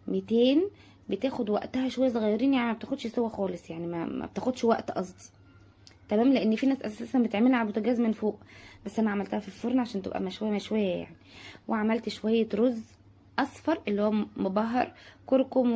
200 بتاخد وقتها شويه صغيرين، يعني ما بتاخدش سوا خالص، يعني ما بتاخدش وقت قصدي. تمام، لان في ناس اساسا بتعملها على البوتاجاز من فوق، بس انا عملتها في الفرن عشان تبقى مشويه يعني. وعملت شويه رز اصفر اللي هو مبهر، كركم.